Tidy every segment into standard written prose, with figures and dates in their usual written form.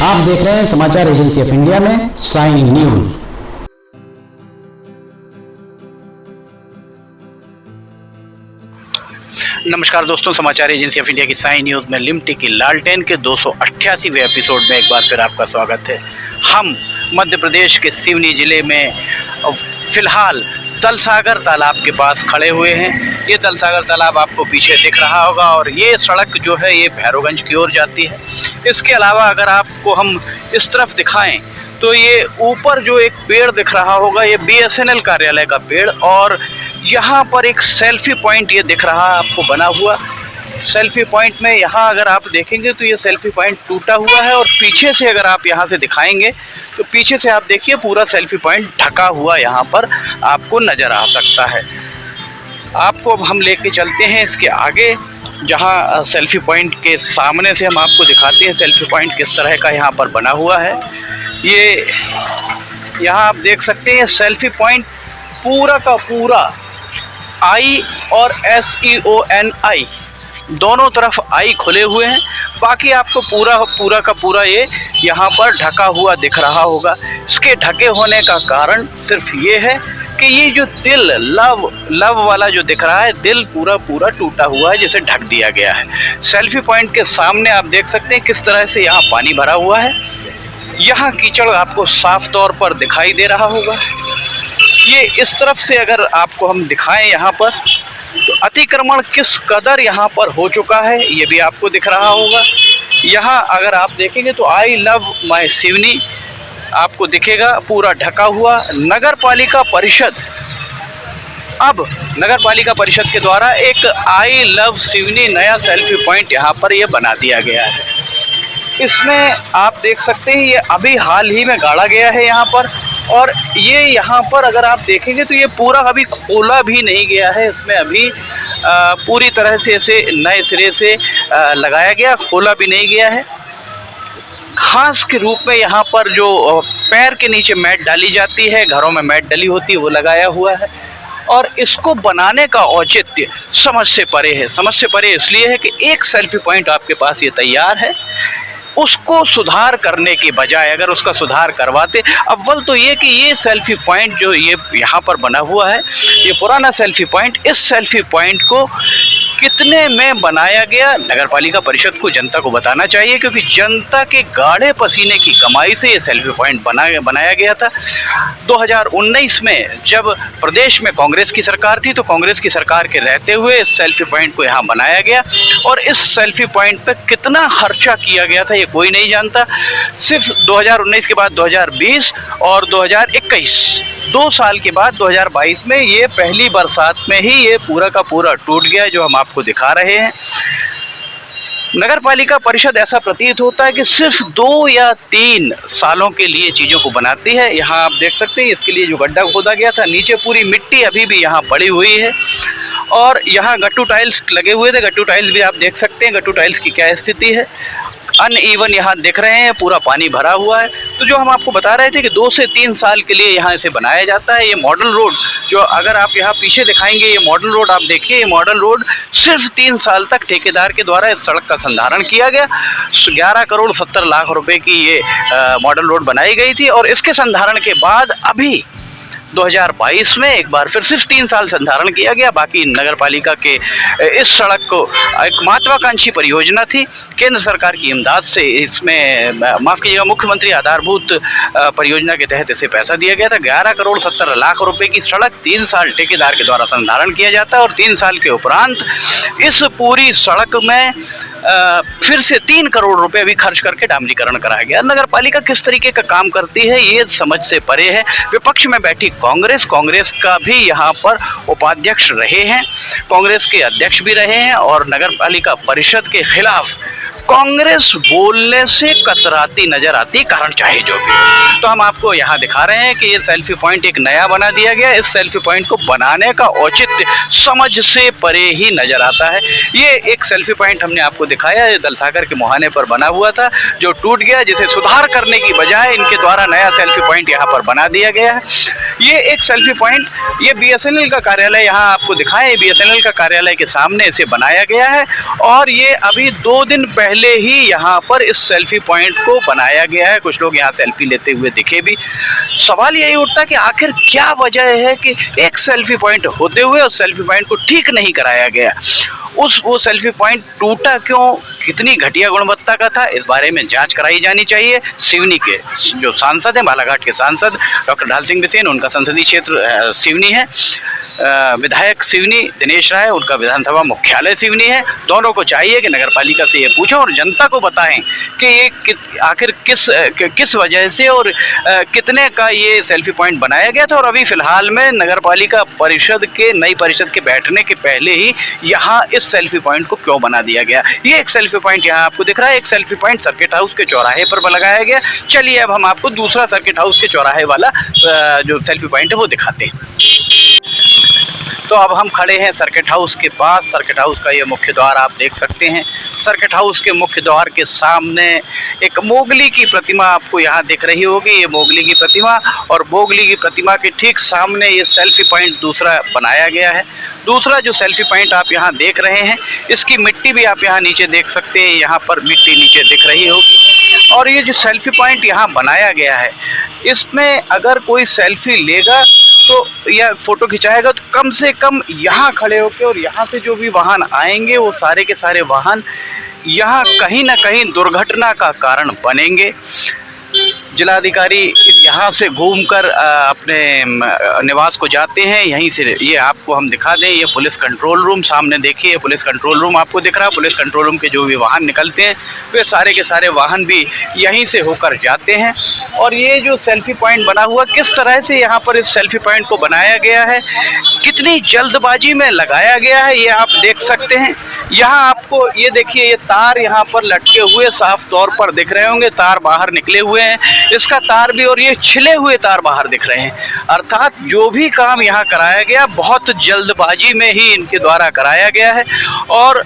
आप देख रहे हैं समाचार एजेंसी ऑफ इंडिया में साइन न्यूज। नमस्कार दोस्तों, समाचार एजेंसी ऑफ इंडिया की साइन न्यूज में लिमटी की लालटेन के 288वें एपिसोड में एक बार फिर आपका स्वागत है। हम मध्य प्रदेश के सिवनी जिले में फिलहाल तलसागर तालाब के पास खड़े हुए हैं। ये तलसागर तालाब आपको पीछे दिख रहा होगा और ये सड़क जो है ये भैरवगंज की ओर जाती है। इसके अलावा अगर आपको हम इस तरफ दिखाएं तो ये ऊपर जो एक पेड़ दिख रहा होगा ये BSNL कार्यालय का पेड़, और यहाँ पर एक सेल्फी पॉइंट ये दिख रहा है आपको बना हुआ। सेल्फी पॉइंट में यहाँ अगर आप देखेंगे तो ये सेल्फी पॉइंट टूटा हुआ है, और पीछे से अगर आप यहाँ से दिखाएंगे तो पीछे से आप देखिए पूरा सेल्फी पॉइंट ढका हुआ यहाँ पर आपको नज़र आ सकता है। आपको अब हम लेके चलते हैं इसके आगे, जहाँ सेल्फी पॉइंट के सामने से हम आपको दिखाते हैं सेल्फी पॉइंट किस तरह का यहाँ पर बना हुआ है। ये यहाँ आप देख सकते हैं सेल्फी पॉइंट पूरा का पूरा I और SEONI दोनों तरफ I खुले हुए हैं। बाकी आपको पूरा का पूरा ये यहाँ पर ढका हुआ दिख रहा होगा। इसके ढके होने का कारण सिर्फ ये है कि ये जो दिल लव वाला जो दिख रहा है, दिल पूरा टूटा हुआ है जिसे ढक दिया गया है। सेल्फी पॉइंट के सामने आप देख सकते हैं किस तरह से यहाँ पानी भरा हुआ है। यहाँ कीचड़ आपको साफ तौर पर दिखाई दे रहा होगा। ये इस तरफ से अगर आपको हम दिखाएं यहाँ पर तो अतिक्रमण किस कदर यहाँ पर हो चुका है ये भी आपको दिख रहा होगा। यहाँ अगर आप देखेंगे तो आई लव माय सिवनी आपको दिखेगा पूरा ढका हुआ। नगर पालिका परिषद के द्वारा एक आई लव सिवनी नया सेल्फी पॉइंट यहाँ पर ये बना दिया गया है। इसमें आप देख सकते हैं ये अभी हाल ही में गाड़ा गया है यहाँ पर, और ये यहाँ पर अगर आप देखेंगे तो ये पूरा अभी खोला भी नहीं गया है। इसमें अभी पूरी तरह से इसे नए सिरे से लगाया गया, खोला भी नहीं गया है। घास के रूप में यहाँ पर जो पैर के नीचे मैट डाली जाती है, घरों में मैट डली होती है, वो लगाया हुआ है। और इसको बनाने का औचित्य समझ से परे है। समझ से परे इसलिए है कि एक सेल्फी पॉइंट आपके पास ये तैयार है, उसको सुधार करने के बजाय अगर उसका सुधार करवाते, अव्वल तो ये कि ये सेल्फी पॉइंट जो ये यहाँ पर बना हुआ है ये पुराना सेल्फी पॉइंट, इस सेल्फी पॉइंट को कितने में बनाया गया नगर पालिका परिषद को, जनता को बताना चाहिए, क्योंकि जनता के गाढ़े पसीने की कमाई से ये सेल्फी पॉइंट बनाया गया था। 2019 में जब प्रदेश में कांग्रेस की सरकार थी तो कांग्रेस की सरकार के रहते हुए इस सेल्फी पॉइंट को यहाँ बनाया गया, और इस सेल्फी पॉइंट पर कितना खर्चा किया गया था ये कोई नहीं जानता। सिर्फ 2019 के बाद 2020 और 2021 2 साल के बाद 2022 में ये पहली बरसात में ही ये पूरा का पूरा टूट गया, जो हम आपको दिखा रहे हैं। नगर पालिका परिषद ऐसा प्रतीत होता है कि सिर्फ 2 या 3 सालों के लिए चीज़ों को बनाती है। यहाँ आप देख सकते हैं इसके लिए जो गड्ढा खोदा गया था, नीचे पूरी मिट्टी अभी भी यहाँ पड़ी हुई है, और यहाँ गट्टू टाइल्स लगे हुए थे। गट्टू टाइल्स भी आप देख सकते हैं गट्टू टाइल्स की क्या स्थिति है, अनइवन यहाँ दिख रहे हैं, पूरा पानी भरा हुआ है। तो जो हम आपको बता रहे थे कि 2 से 3 साल के लिए यहाँ इसे बनाया जाता है। ये मॉडल रोड जो अगर आप यहाँ पीछे दिखाएंगे, ये मॉडल रोड आप देखिए, ये मॉडल रोड सिर्फ 3 साल तक ठेकेदार के द्वारा इस सड़क का संधारण किया गया। 11 करोड़ 70 लाख रुपए की ये मॉडल रोड बनाई गई थी, और इसके संधारण के बाद अभी 2022 में एक बार फिर सिर्फ 3 साल संधारण किया गया। बाकी नगर पालिका के इस सड़क को एक महत्वाकांक्षी परियोजना थी, केंद्र सरकार की इमदाद से इसमें माफ़ कीजिएगा मुख्यमंत्री आधारभूत परियोजना के तहत इसे पैसा दिया गया था। 11 करोड़ 70 लाख रुपए की सड़क 3 साल ठेकेदार के द्वारा संधारण किया जाता है, और 3 साल के उपरांत इस पूरी सड़क में फिर से 3 करोड़ रुपए भी खर्च करके डामरीकरण कराया गया। नगर पालिका किस तरीके का काम करती है ये समझ से परे है। विपक्ष में बैठी कांग्रेस का भी यहाँ पर उपाध्यक्ष रहे हैं, कांग्रेस के अध्यक्ष भी रहे हैं, और नगर पालिका परिषद के खिलाफ कांग्रेस बोलने से कतराती नजर आती, कारण चाहे जो भी। तो हम आपको यहाँ दिखा रहे हैं कि ये सेल्फी पॉइंट एक नया बना दिया गया। इस सेल्फी पॉइंट को बनाने का औचित्य समझ से परे ही नजर आता है। ये एक सेल्फी पॉइंट हमने आपको दिखाया, ये दलसागर के मुहाने पर बना हुआ था जो टूट गया, जिसे सुधार करने की बजाय इनके द्वारा नया सेल्फी पॉइंट यहाँ पर बना दिया गया है। ये एक सेल्फी पॉइंट ये BSNL का कार्यालय यहाँ आपको दिखाएं, BSNL का कार्यालय के सामने इसे बनाया गया है, और ये अभी 2 दिन पहले पहले ही यहाँ पर इस सेल्फी पॉइंट को बनाया गया है। कुछ लोग यहाँ सेल्फी लेते हुए दिखे भी। सवाल यही उठता कि आखिर क्या वजह है कि एक सेल्फी पॉइंट होते हुए उस सेल्फी पॉइंट को ठीक नहीं कराया गया। वो सेल्फी पॉइंट टूटा क्यों, कितनी घटिया गुणवत्ता का था, इस बारे में जांच कराई जानी चाहिए। सिवनी के जो सांसद हैं, बालाघाट के सांसद डॉक्टर ढाल सिंह बिसेन, उनका संसदीय क्षेत्र सिवनी है। विधायक सिवनी दिनेश राय, उनका विधानसभा मुख्यालय सिवनी है। दोनों को चाहिए कि नगर पालिका से ये पूछें और जनता को बताएं कि ये आखिर किस वजह से और कितने का ये सेल्फी पॉइंट बनाया गया था। और अभी फिलहाल में नगर पालिका परिषद के नई परिषद के बैठने के पहले ही यहाँ इस सेल्फी पॉइंट को क्यों बना दिया गया। ये एक सेल्फी पॉइंट यहाँ आपको दिख रहा है, एक सेल्फी पॉइंट सर्किट हाउस के चौराहे पर लगाया गया। चलिए अब हम आपको दूसरा सर्किट हाउस के चौराहे वाला जो सेल्फी पॉइंट है वो दिखाते हैं। तो अब हम खड़े हैं सर्किट हाउस के पास। सर्किट हाउस का ये मुख्य द्वार आप देख सकते हैं। सर्किट हाउस के मुख्य द्वार के सामने एक मोगली की प्रतिमा आपको यहाँ दिख रही होगी। ये मोगली की प्रतिमा, और मोगली की प्रतिमा के ठीक सामने ये सेल्फी पॉइंट दूसरा बनाया गया है। दूसरा जो सेल्फी पॉइंट आप यहाँ देख रहे हैं, इसकी मिट्टी भी आप यहाँ नीचे देख सकते हैं। यहाँ पर मिट्टी नीचे दिख रही होगी। और ये जो सेल्फी पॉइंट यहाँ बनाया गया है, इसमें अगर कोई सेल्फी लेगा तो या फोटो खिंचाएगा तो कम से कम यहाँ खड़े होकर, और यहाँ से जो भी वाहन आएंगे वो सारे के सारे वाहन यहाँ कहीं ना कहीं दुर्घटना का कारण बनेंगे। जिलाधिकारी यहाँ से घूमकर अपने निवास को जाते हैं। यहीं से ये आपको हम दिखा दें, ये पुलिस कंट्रोल रूम सामने देखिए, पुलिस कंट्रोल रूम आपको दिख रहा है। पुलिस कंट्रोल रूम के जो भी वाहन निकलते हैं वे सारे के सारे वाहन भी यहीं से होकर जाते हैं। और ये जो सेल्फी पॉइंट बना हुआ, किस तरह से यहाँ पर इस सेल्फी पॉइंट को बनाया गया है, कितनी जल्दबाजी में लगाया गया है, ये आप देख सकते हैं। यहाँ आपको ये देखिए, ये तार यहाँ पर लटके हुए साफ तौर पर दिख रहे होंगे। तार बाहर निकले हुए हैं, इसका तार भी, और ये छिले हुए तार बाहर दिख रहे हैं। अर्थात जो भी काम यहाँ कराया गया बहुत जल्दबाजी में ही इनके द्वारा कराया गया है। और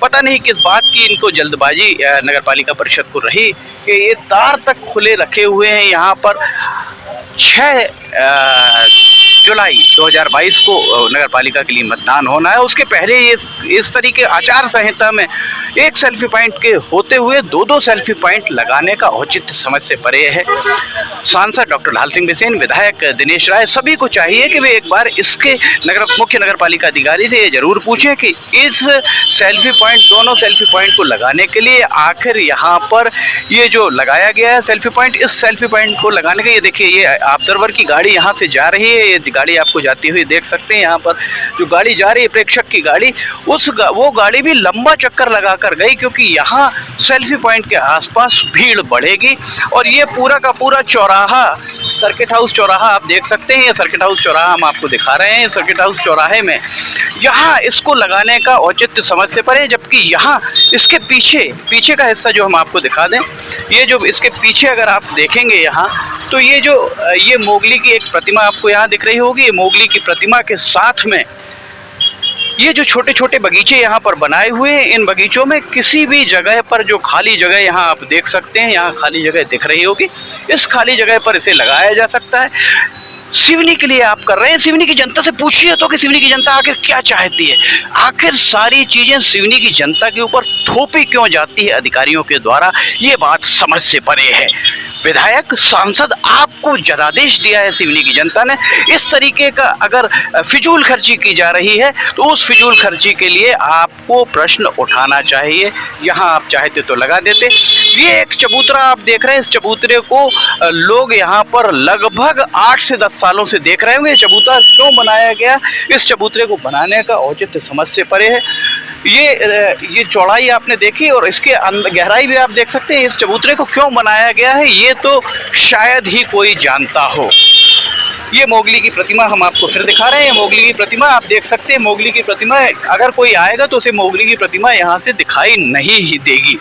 पता नहीं किस बात की इनको जल्दबाजी नगर पालिका परिषद को रही कि ये तार तक खुले रखे हुए हैं। यहाँ पर 6 जुलाई 2022 को नगर पालिका के लिए मतदान होना है। उसके पहले ये इस तरीके आचार संहिता में एक सेल्फी पॉइंट के होते हुए 2-2 सेल्फी पॉइंट लगाने का औचित्य समझ से परे है। सांसद डॉक्टर ढाल सिंह बिसेन, विधायक दिनेश राय, सभी को चाहिए कि वे एक बार इसके मुख्य नगर पालिका अधिकारी से ये जरूर पूछें कि इस सेल्फी पॉइंट, दोनों सेल्फी पॉइंट को लगाने के लिए आखिर यहाँ पर ये जो लगाया गया है सेल्फी पॉइंट, इस सेल्फी पॉइंट को लगाने के, ये देखिए ये ऑब्जर्वर की गाड़ी यहाँ से जा रही है। ये गाड़ी आपको जाती हुई देख सकते हैं। यहाँ पर जो गाड़ी जा रही है, प्रेक्षक की गाड़ी, वो गाड़ी भी लंबा चक्कर लगा कर गई, क्योंकि यहाँ सेल्फी पॉइंट के आसपास भीड़ बढ़ेगी। और ये पूरा का पूरा चौराहा, सर्किट हाउस चौराहा आप देख सकते हैं। ये सर्किट हाउस चौराहा हम आपको दिखा रहे हैं। सर्किट हाउस चौराहे में यहाँ इसको लगाने का औचित्य समझ से परे, जबकि यहाँ इसके पीछे का हिस्सा जो हम आपको दिखा दें, ये जो इसके पीछे अगर आप देखेंगे यहाँ, तो ये मोगली की एक प्रतिमा आपको यहाँ दिख रही होगी। ये मोगली की प्रतिमा के साथ में ये जो छोटे छोटे बगीचे यहाँ पर बनाए हुए हैं, इन बगीचों में किसी भी जगह पर जो खाली जगह यहाँ आप देख सकते हैं, यहाँ खाली जगह दिख रही होगी, इस खाली जगह पर इसे लगाया जा सकता है। सिवनी के लिए आप कर रहे हैं। सिवनी की जनता से पूछिए तो कि सिवनी की जनता आखिर क्या चाहती है, आखिर सारी चीजें सिवनी की जनता के ऊपर थोपी क्यों जाती है अधिकारियों के द्वारा, ये बात समझ से परे है। विधायक, सांसद, आपको जनादेश दिया है सिवनी की जनता ने। इस तरीके का अगर फिजूल खर्ची की जा रही है तो उस फिजूल खर्ची के लिए आपको प्रश्न उठाना चाहिए। यहाँ आप चाहते तो लगा देते। ये एक चबूतरा आप देख रहे हैं, इस चबूतरे को लोग यहाँ पर लगभग 8 से 10 सालों से देख रहे होंगे। चबूतरा क्यों बनाया गया, इस चबूतरे को बनाने का औचित्य समझ से परे है। ये चौड़ाई आपने देखी और इसके गहराई भी आप देख सकते हैं। इस चबूतरे को क्यों बनाया गया है ये तो शायद ही कोई जानता हो। ये मोगली की प्रतिमा हम आपको फिर दिखा रहे हैं। मोगली की प्रतिमा आप देख सकते हैं। मोगली की प्रतिमा, अगर कोई आएगा तो उसे मोगली की प्रतिमा यहाँ से दिखाई नहीं ही देगी।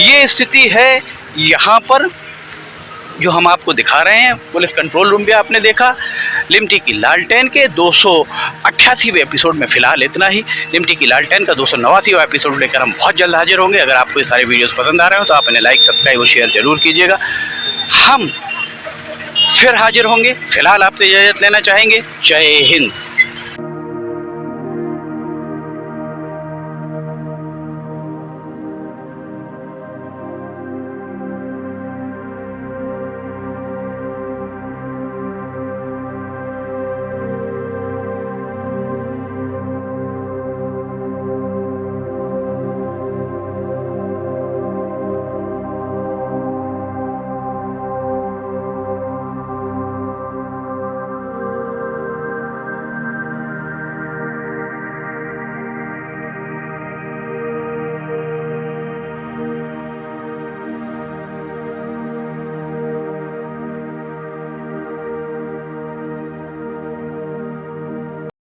ये स्थिति है यहाँ पर जो हम आपको दिखा रहे हैं। पुलिस कंट्रोल रूम भी आपने देखा। लिमटी की लालटेन के 288वें एपिसोड में फिलहाल इतना ही। लिमटी की लालटेन का 289वां एपिसोड लेकर हम बहुत जल्द हाजिर होंगे। अगर आपको ये सारे वीडियोस पसंद आ रहे हो तो आप इन्हें लाइक, सब्सक्राइब और शेयर जरूर कीजिएगा। हम फिर हाजिर होंगे। फिलहाल आपसे इजाज़त लेना चाहेंगे। जय हिंद।